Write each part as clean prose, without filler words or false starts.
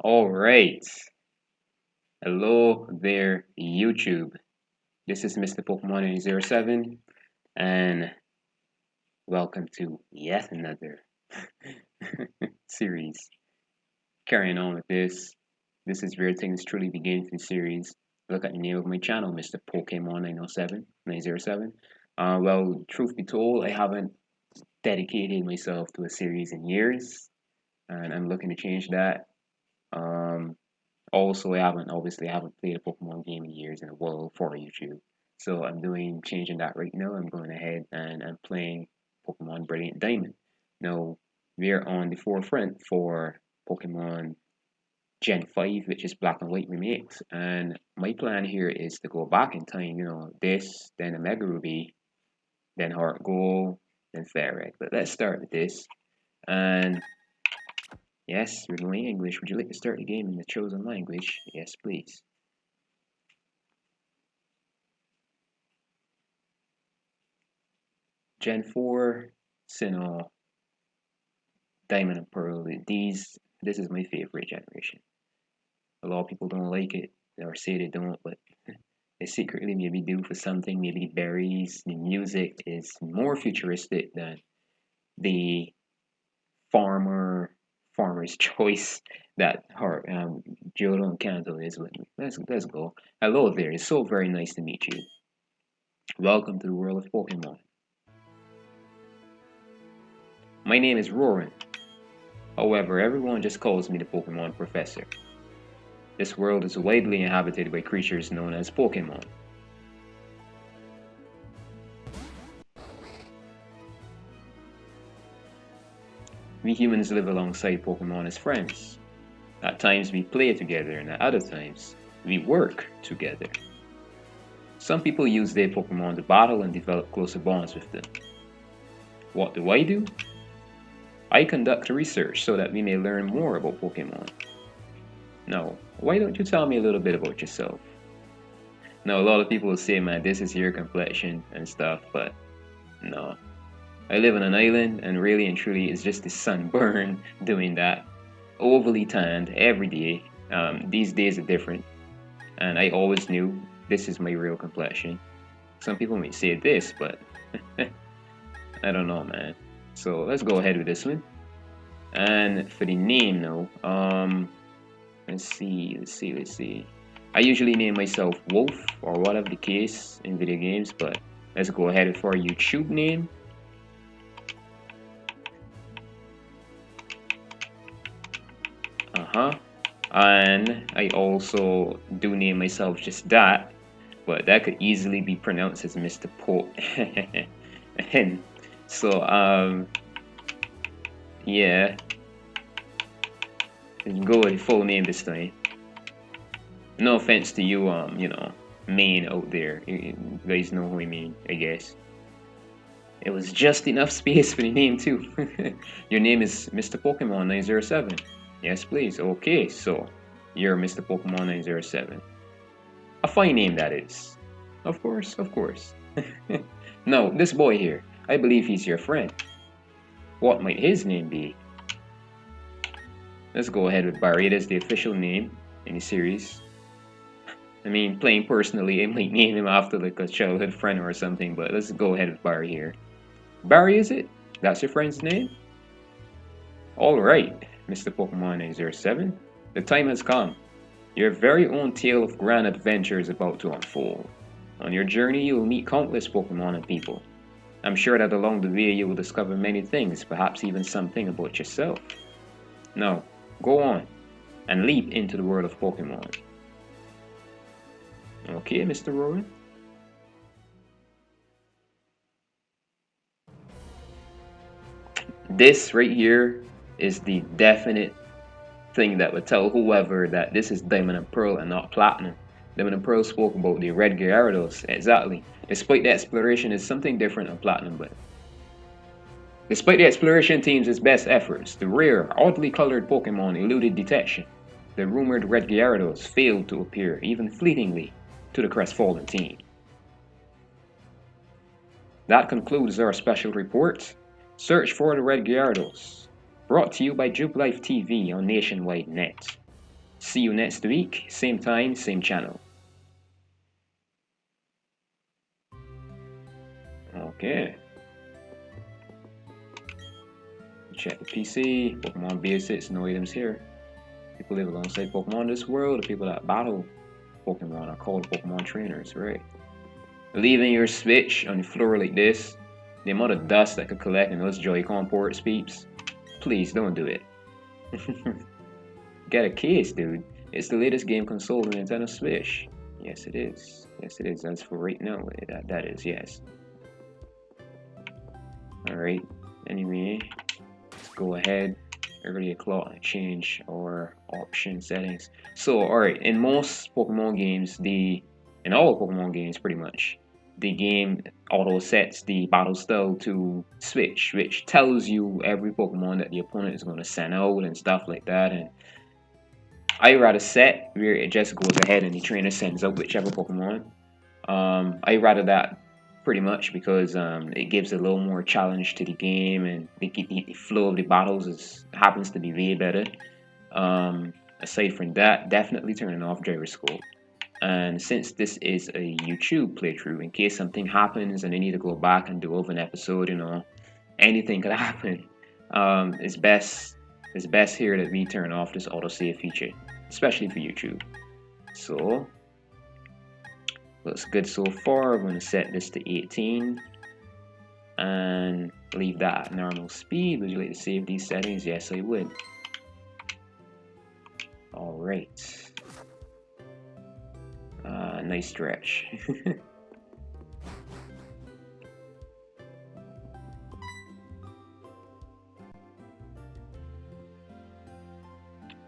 All right. Hello there, YouTube. This is Mr. Pokemon 07, and welcome to yet another series. Carrying on with this is where things truly begin for the series. Look at the name of my channel, Mr. Pokemon 907. Well, truth be told, I haven't dedicated myself to a series in years, and I'm looking to change that. Um, Also, I haven't played a Pokemon game in years in a while for YouTube. So I'm doing changing that right now. I'm going ahead and I'm playing Pokemon Brilliant Diamond. Now we're on the forefront for Pokemon Gen 5, which is Black and White remakes. And my plan here is to go back in time, this, then a Mega Ruby, then Heart Gold, then Ferret. But let's start with this. And yes, we're doing English. Would you like to start the game in the chosen language? Yes, please. Gen 4, Sinnoh, Diamond and Pearl. This is my favorite generation. A lot of people don't like it or say they don't, but they secretly maybe do for something. Maybe the berries, the music is more futuristic than the farmer's choice that Johto and Kanto is with me. Let's go. Hello there. It's so very nice to meet you. Welcome to the world of Pokemon. My name is Roran. However, everyone just calls me the Pokemon Professor. This world is widely inhabited by creatures known as Pokemon. We humans live alongside Pokemon as friends. At times we play together, and at other times we work together. Some people use their Pokemon to battle and develop closer bonds with them. What do? I conduct research so that we may learn more about Pokemon. Now, why don't you tell me a little bit about yourself? Now, a lot of people will say, man, this is your complexion and stuff, but no. I live on an island, and really and truly, it's just the sunburn doing that. Overly tanned every day. These days are different, and I always knew this is my real complexion. Some people may say this, but I don't know, man. So let's go ahead with this one. And for the name now, let's see. I usually name myself Wolf or whatever the case in video games, but let's go ahead for a YouTube name. And I also do name myself just that, but that could easily be pronounced as Mr. Po. So yeah, let's go with the full name this time. No offense to you, Maine out there. You guys know who I mean, I guess. It was just enough space for the name too. Your name is Mr. Pokemon 907. Yes, please. Okay, so you're Mr. Pokemon 907. A fine name, that is. Of course. No, this boy here, I believe he's your friend. What might his name be? Let's go ahead with Barry. That's the official name in the series. I mean, playing personally, I might name him after like a childhood friend or something, but let's go ahead with Barry here. Barry, is it? That's your friend's name? Alright, Mr. Pokemon 907. The time has come. Your very own tale of grand adventure is about to unfold. On your journey, you will meet countless Pokemon and people. I'm sure that along the way you will discover many things, perhaps even something about yourself. Now, go on and leap into the world of Pokemon. Okay, Mr. Rowan? This right here is the definite thing that would tell whoever that this is Diamond and Pearl and not Platinum. Diamond and Pearl spoke about the red Gyarados, exactly. Despite the exploration is something different on Platinum, but despite the exploration team's best efforts, the rare, oddly colored Pokemon eluded detection. The rumored red Gyarados failed to appear, even fleetingly, to the crestfallen team. That concludes our special report. Search for the red Gyarados. Brought to you by Juke Life TV on Nationwide Net. See you next week, same time, same channel. Okay. Check the PC, Pokemon basics, no items here. People live alongside Pokemon in this world. The people that battle Pokemon are called Pokemon trainers, right? Leaving your Switch on the floor like this, the amount of dust that could collect in those Joy-Con ports, peeps. Please don't do it. Get a case, dude. It's the latest game console on Nintendo Switch. Yes, it is. Yes, it is. That's for right now. That is, yes. Alright. Anyway, let's go ahead. Early o'clock, change our option settings. So, alright, in most Pokemon games, in all Pokemon games pretty much, the game auto sets the battle style to switch, which tells you every Pokemon that the opponent is going to send out and stuff like that. And I rather set where it just goes ahead and the trainer sends out whichever Pokemon. I rather that pretty much because it gives a little more challenge to the game, and the flow of the battles happens to be way better. Aside from that, definitely turning off gyroscope. And since this is a YouTube playthrough, in case something happens and I need to go back and do over an episode, you know, anything could happen. It's best here that we turn off this autosave feature, especially for YouTube. So looks good so far. I'm going to set this to 18 and leave that at normal speed. Would you like to save these settings? Yes, I would. Alright. Nice stretch.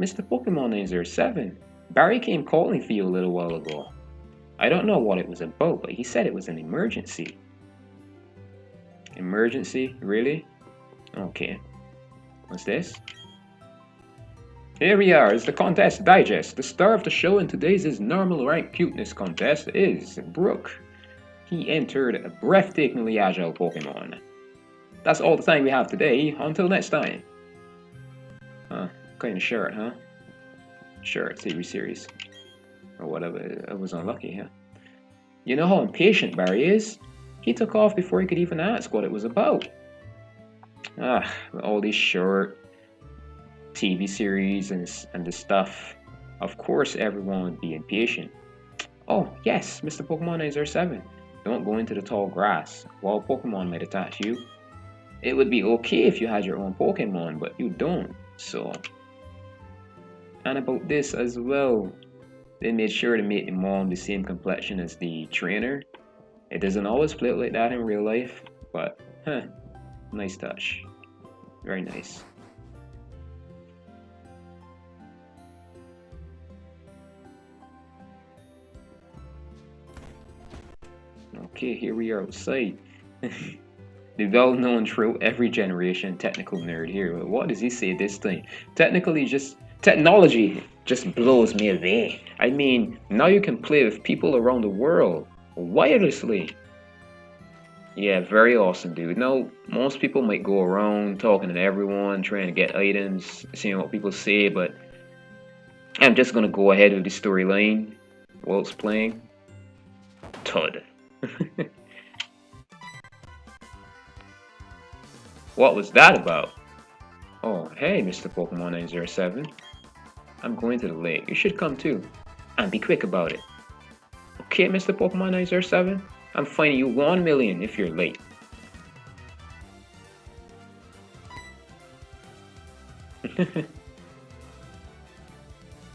Mr. Pokemon 907, Barry came calling for you a little while ago. I don't know what it was about, but he said it was an emergency. Emergency? Really? Okay. What's this? Here we are, it's the contest digest. The star of the show in today's normal rank cuteness contest is Brooke. He entered a breathtakingly agile Pokemon. That's all the time we have today. Until next time. Kind of short, huh? Short TV series. Or whatever. I was unlucky, huh? You know how impatient Barry is? He took off before he could even ask what it was about. All these short TV series and the stuff. Of course everyone would be impatient. Oh, yes, Mr. Pokemon 907. Don't go into the tall grass. Wild Pokemon might attack you. It would be okay if you had your own Pokemon, but you don't, so. And about this as well, they made sure to make the mom the same complexion as the trainer. It doesn't always play out like that in real life, but, nice touch. Very nice. Okay, here we are outside. The well-known throughout every generation technical nerd here. What does he say this time? Technology just blows me away. I mean, now you can play with people around the world wirelessly. Yeah, very awesome, dude. Now, most people might go around talking to everyone, trying to get items, seeing what people say, but I'm just gonna go ahead with the storyline while it's playing. Todd. What was that about? Oh, hey, Mr. Pokemon 907. I'm going to the lake. You should come too. And be quick about it. Okay, Mr. Pokemon 907? I'm fining you 1 million if you're late.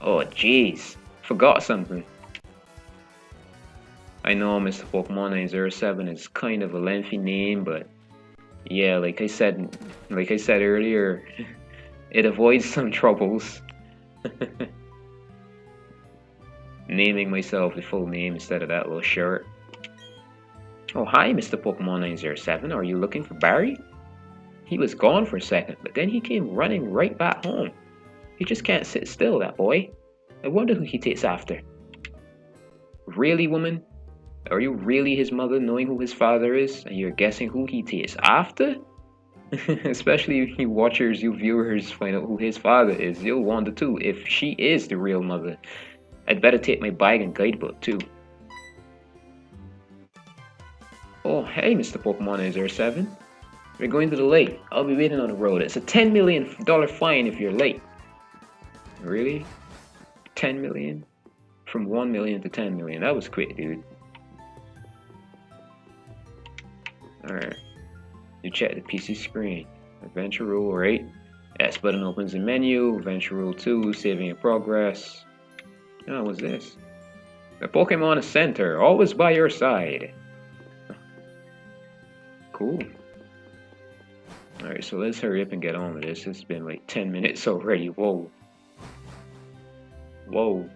Oh, jeez. Forgot something. I know Mr. Pokemon 907 is kind of a lengthy name, but yeah, like I said earlier, it avoids some troubles. Naming myself the full name instead of that little short. Oh, hi, Mr. Pokemon 907. Are you looking for Barry? He was gone for a second, but then he came running right back home. He just can't sit still, that boy. I wonder who he takes after. Really, woman? Are you really his mother, knowing who his father is, and you're guessing who he takes after? Especially if you watchers, you viewers find out who his father is. You'll wonder too if she is the real mother. I'd better take my bag and guidebook too. Oh, hey, Mr. Pokemon 07. We're going to the lake. I'll be waiting on the road. It's a $10 million fine if you're late. Really? 10 million? From 1 million to 10 million. That was quick, dude. Alright. You check the PC screen. Adventure rule, right? X button opens the menu. Adventure rule 2, saving in progress. Oh, what's this? The Pokemon Center, always by your side. Cool. Alright, so let's hurry up and get on with this. It's been like 10 minutes already. Whoa. Whoa.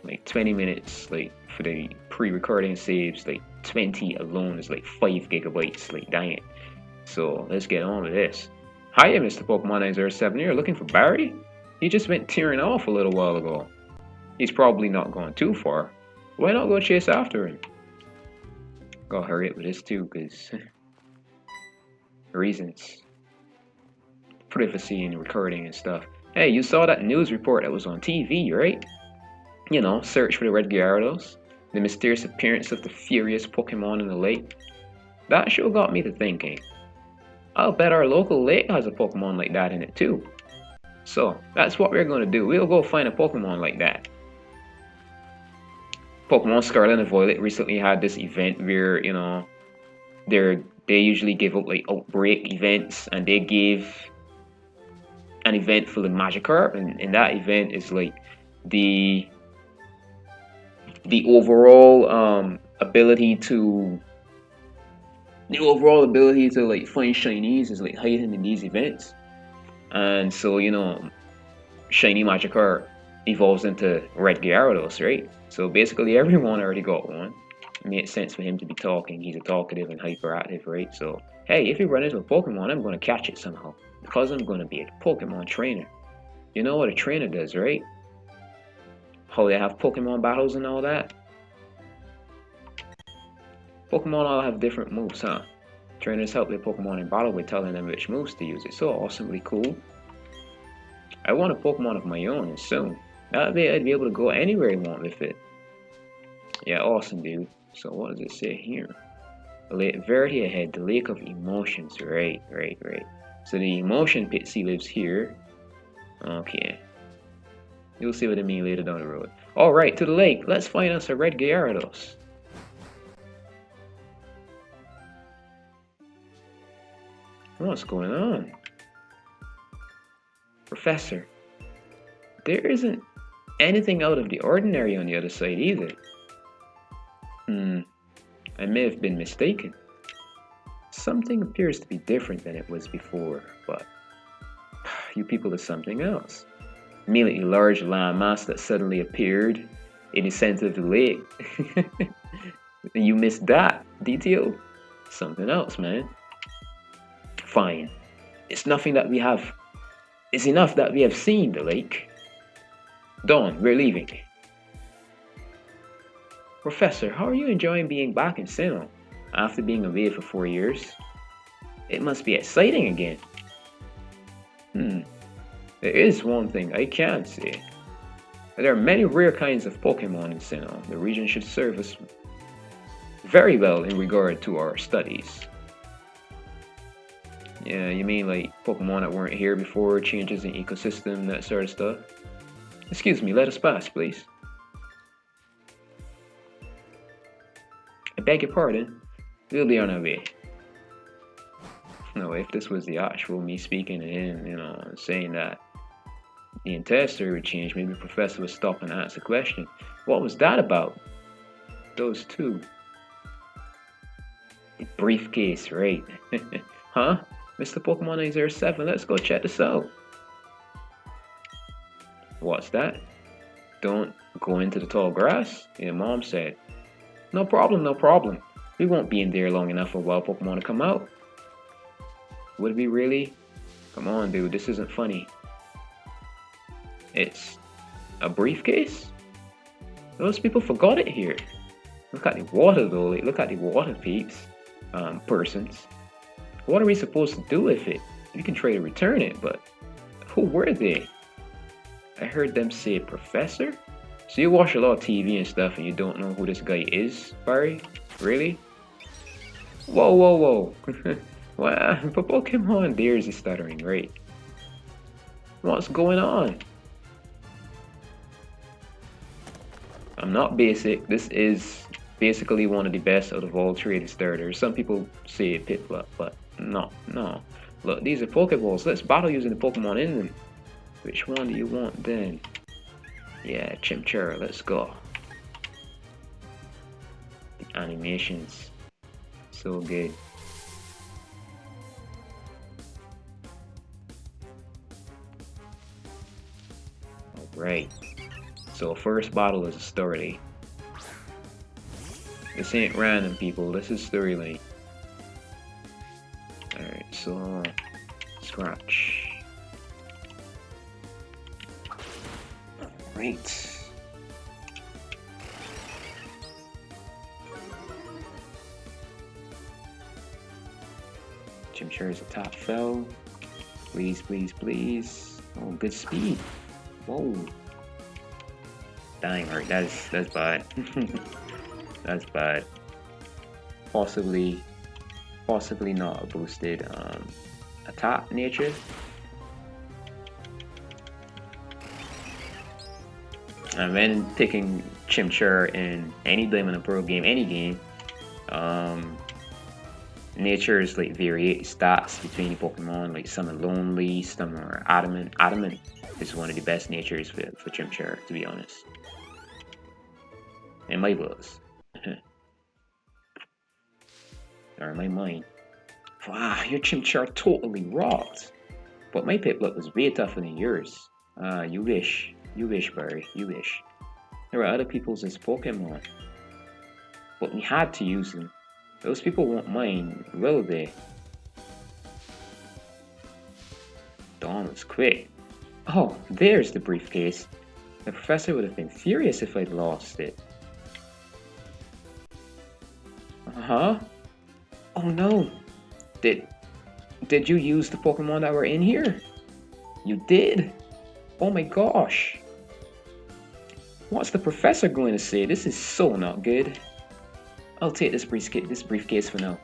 Like 20 minutes, like for the pre-recording saves, like 20 alone is like 5 gigabytes, like dang it. So let's get on with this. Hiya, Mr. Pokemon 07. You're looking for Barry? He just went tearing off a little while ago. He's probably not gone too far. Why not go chase after him? Gotta hurry up with this too, because reasons. Privacy and recording and stuff. Hey, you saw that news report that was on TV, right? You know, search for the Red Gyarados, the mysterious appearance of the furious Pokemon in the lake. That show got me to thinking. I'll bet our local lake has a Pokemon like that in it too. So, that's what we're going to do. We'll go find a Pokemon like that. Pokemon Scarlet and Violet recently had this event where, you know, they usually give up like outbreak events, and they gave an event for the Magikarp, and that event is like the overall ability to like find shinies is like hidden in these events. And so, you know, shiny Magikarp evolves into Red Gyarados, right? So basically everyone already got one. It made sense for him to be talking. He's a talkative and hyperactive, right? So, hey, if you run into a Pokemon, I'm going to catch it somehow. Because I'm going to be a Pokemon trainer. You know what a trainer does, right? How they have Pokemon battles and all that. Pokemon all have different moves, huh? Trainers help their Pokemon in battle by telling them which moves to use. It's so awesomely cool. I want a Pokemon of my own, and soon. That way I'd be able to go anywhere I want with it. Yeah, awesome, dude. So what does it say here? Lake Verde ahead, the Lake of Emotions. Right. So the Emotion Pixie lives here. Okay. You'll see what I mean later down the road. Alright, to the lake. Let's find us a Red Gyarados. What's going on? Professor, there isn't anything out of the ordinary on the other side either. I may have been mistaken. Something appears to be different than it was before, but you people are something else. Immediately large landmass that suddenly appeared in the center of the lake. You missed that detail? Something else, man. Fine. It's enough that we have seen the lake. Dawn, we're leaving. Professor, how are you enjoying being back in Sinnoh after being away for 4 years? It must be exciting again. There is one thing I can say. There are many rare kinds of Pokemon in Sinnoh. The region should serve us very well in regard to our studies. Yeah, you mean like Pokemon that weren't here before, changes in ecosystem, that sort of stuff? Excuse me, let us pass, please. I beg your pardon. We'll be on our way. No, if this was the actual me speaking to him, you know, saying that the entire story would change, maybe the professor would stop and ask a question. What was that about? Those two. The briefcase, right? Huh? Mr. Pokemon 907, let's go check this out. What's that? Don't go into the tall grass? Your mom said. No problem. We won't be in there long enough for wild Pokemon to come out. Would we really? Come on, dude, this isn't funny. It's a briefcase? Those people forgot it here. Look at the water though, like, look at the water, peeps. persons. What are we supposed to do with it? We can try to return it, but who were they? I heard them say professor? So you watch a lot of TV and stuff and you don't know who this guy is, Barry? Really? Whoa, whoa, whoa. Well, but Pokemon dares is stuttering, right? What's going on? I'm not basic. This is basically one of the best out of all traded starters. Some people say Piplup, but no. Look, these are Pokeballs. Let's battle using the Pokemon in them. Which one do you want then? Yeah, Chimchar, let's go. The animations, so good. Alright, so first battle is a story. This ain't random, people, this is storyline. Alright, so scratch. Alright. Chimchar's a top fell. Please, please, please. Oh, good speed. Whoa. Dying hurt. That's bad. That's bad. Possibly not a boosted attack nature. And when picking Chimchar in any Diamond and Pearl game, any game, natures like vary stats between the Pokemon. Like some are lonely, some are adamant. Adamant is one of the best natures for Chimchar, to be honest. In my books. Or in my mind. Wow, your Chimchar totally rocked. But my Piplup was way tougher than yours. Ah, you wish. You wish, Barry. You wish. There were other people's as Pokemon. But we had to use them. Those people won't mind, will they? Dawn was quick. Oh, there's the briefcase. The professor would have been furious if I'd lost it. Uh-huh. Oh no. Did you use the Pokemon that were in here? You did? Oh my gosh. What's the professor going to say? This is so not good. I'll take this briefcase for now.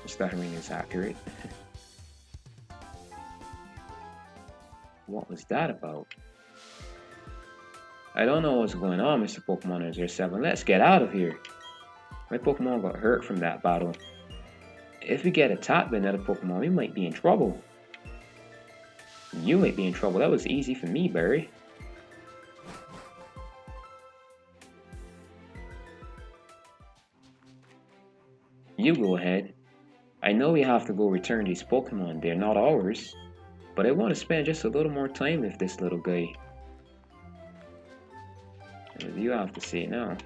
The stuttering is accurate. What was that about? I don't know what's going on, Mr. Pokemon 07. Let's get out of here. My Pokemon got hurt from that battle. If we get attacked by another Pokemon, we might be in trouble. You might be in trouble. That was easy for me, Barry. You go ahead. I know we have to go return these Pokemon. They're not ours. But I want to spend just a little more time with this little guy. What do you have to say now?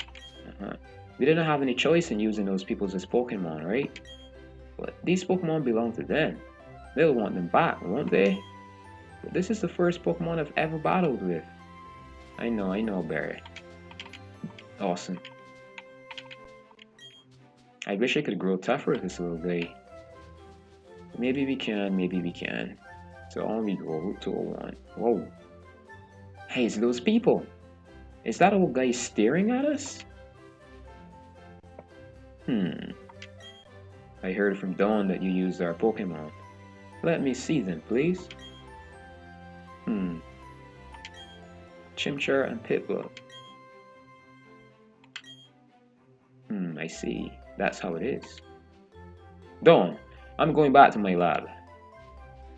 We didn't have any choice in using those people as Pokemon, right? But these Pokemon belong to them. They'll want them back, won't they? But this is the first Pokemon I've ever battled with. I know, Barry. Awesome. I wish I could grow tougher with this little guy. Maybe we can, maybe we can. So on we go, Route 201. Whoa. Hey, it's those people. Is that old guy staring at us? I heard from Dawn that you used our Pokemon. Let me see them, please. Chimchar and Piplup. I see. That's how it is. Dawn, I'm going back to my lab.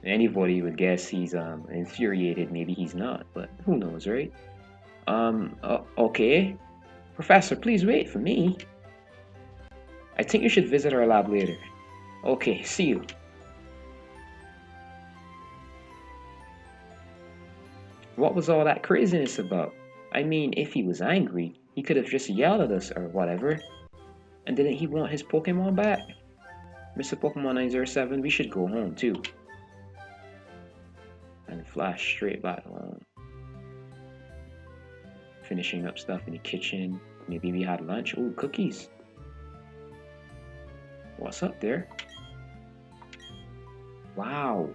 Anybody would guess he's infuriated. Maybe he's not, but who knows, right? Okay. Professor, please wait for me. I think you should visit our lab later. Okay, see you. What was all that craziness about? I mean, if he was angry, he could have just yelled at us or whatever. And didn't he want his Pokemon back? Mr. Pokemon 907, we should go home too. And flash straight back home. Finishing up stuff in the kitchen. Maybe we had lunch. Ooh, cookies. What's up there? Wow.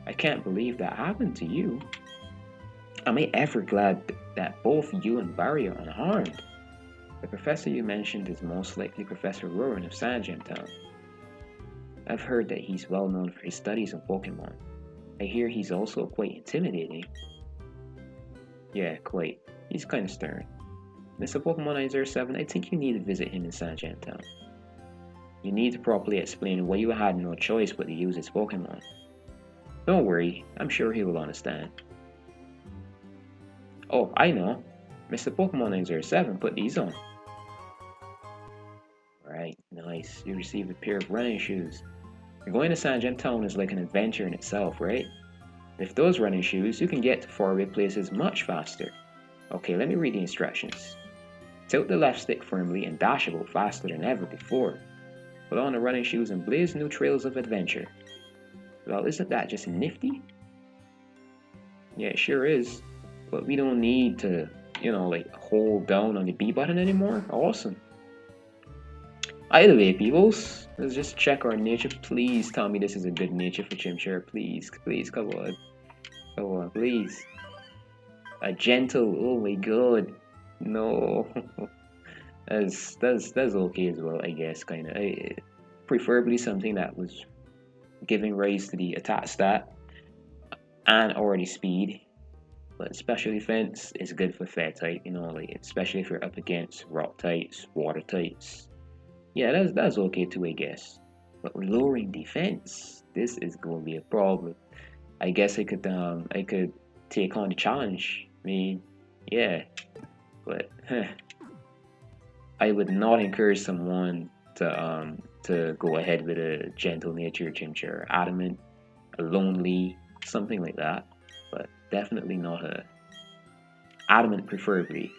I can't believe that happened to you. Am I ever glad that both you and Barry are unharmed? The professor you mentioned is most likely Professor Rowan of Sandgem Town. I've heard that he's well known for his studies on Pokemon. I hear he's also quite intimidating. Yeah, quite. He's kind of stern. Mr. Pokemon 907, I think you need to visit him in Sandgem Town. You need to properly explain why you had no choice but to use his Pokemon. Don't worry, I'm sure he will understand. Oh, I know. Mr. Pokemon 907 put these on. Alright, nice. You received a pair of running shoes. Going to Sandgem Town is like an adventure in itself, right? With those running shoes, you can get to faraway places much faster. Okay, let me read the instructions. Tilt the left stick firmly and dash about faster than ever before. Put on the running shoes and blaze new trails of adventure. Well, isn't that just nifty? Yeah, it sure is. But we don't need to, like hold down on the B button anymore. Awesome. Either way, peoples, let's just check our nature. Please tell me this is a good nature for Chimchar. Please, please, come on. Come on, please. A gentle, oh my god. No. that's okay as well, I guess, kinda. Preferably something that was giving rise to the attack stat and already speed. But special defense is good for fire type, like especially if you're up against rock types, water types. Yeah, that's okay too, I guess. But lowering defense, this is gonna be a problem. I guess I could take on the challenge. I mean, yeah, but I would not encourage someone to go ahead with a gentle nature Chimchar, adamant, a lonely, something like that. But definitely not a adamant, preferably.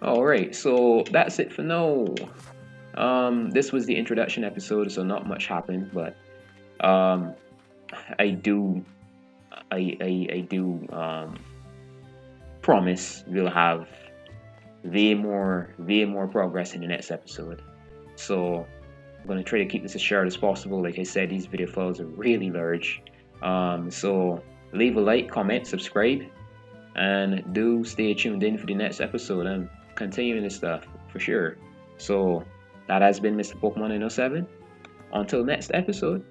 Alright, so that's it for now. This was the introduction episode, so not much happened, but I do promise we'll have way more progress in the next episode. So I'm gonna try to keep this as short as possible. Like I said, these video files are really large. So leave a like, comment, subscribe, and do stay tuned in for the next episode. I'm continuing this stuff for sure. So that has been Mr. Pokemon 907. Until next episode.